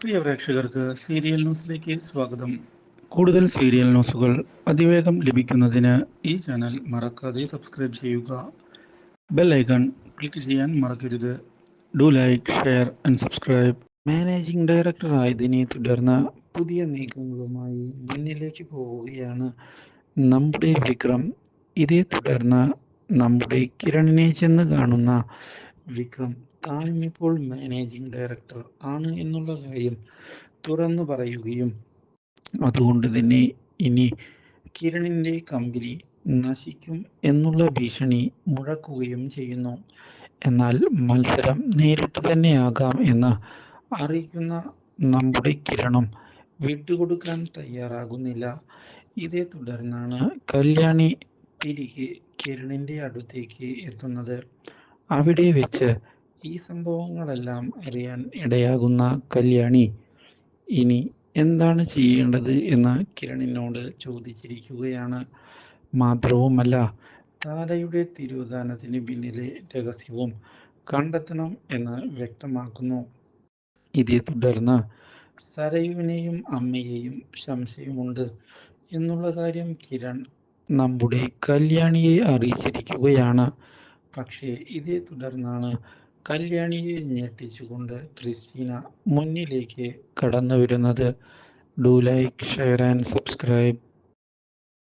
പ്രിയ പ്രേക്ഷകർക്ക് സീരിയൽ ന്യൂസിലേക്ക് സ്വാഗതം. കൂടുതൽ സീരിയൽ ന്യൂസുകൾ അതിവേഗം ലഭിക്കുന്നതിന് ഈ ചാനൽ മറക്കാതെ സബ്സ്ക്രൈബ് ചെയ്യുക. ബെൽ ഐക്കൺ ക്ലിക്ക് ചെയ്യാൻ മറക്കരുത്. Do like, share and subscribe. Managing director ആയതിനെ തുടർന്ന് പുതിയ നീക്കങ്ങളുമായി മുന്നിലേക്ക് പോവുകയാണ് നമ്മുടെ വിക്രം. ഇതേ തുടർന്ന് നമ്മുടെ കിരണിനെ ചെന്ന് കാണുന്ന വിക്രം താനും ഇപ്പോൾ മാനേജിംഗ് ഡയറക്ടർ ആണ് എന്നുള്ള കാര്യം തുറന്നു പറയുകയും അതുകൊണ്ട് തന്നെ ഇനി കിരണിൻ്റെ കമ്പനി നശിക്കും എന്നുള്ള ഭീഷണി മുഴക്കുകയും ചെയ്യുന്നു. എന്നാൽ മത്സരം നേരിട്ട് തന്നെയാകാം എന്ന് അറിയിക്കുന്ന നമ്മുടെ കിരണും വിട്ടുകൊടുക്കാൻ തയ്യാറാകുന്നില്ല. ഇതേ തുടർന്നാണ് കല്യാണി തിരികെ കിരണിൻ്റെ അടുത്തേക്ക് എത്തുന്നത്. അവിടെ വെച്ച് ഈ സംഭവങ്ങളെല്ലാം അറിയാൻ ഇടയാകുന്ന കല്യാണി ഇനി എന്താണ് ചെയ്യേണ്ടത് എന്ന് കിരണിനോട് ചോദിച്ചിരിക്കുകയാണ്. മാത്രവുമല്ല, താരയുടെ തിരോധാനത്തിന് പിന്നിലെ രഹസ്യവും കണ്ടെത്തണം എന്ന് വ്യക്തമാക്കുന്നു. ഇതേ തുടർന്ന് സരയുവിനെയും അമ്മയെയും സംശയമുണ്ട് എന്നുള്ള കാര്യം കിരൺ നമ്മുടെ കല്യാണിയെ അറിയിച്ചിരിക്കുകയാണ്. പക്ഷേ ഇതേ തുടർന്നാണ് കല്യാണിയെ ഞെട്ടിച്ചുകൊണ്ട് ക്രിസ്റ്റീന മുന്നിലേക്ക് കടന്നു വരുന്നത്. Do like, share and subscribe.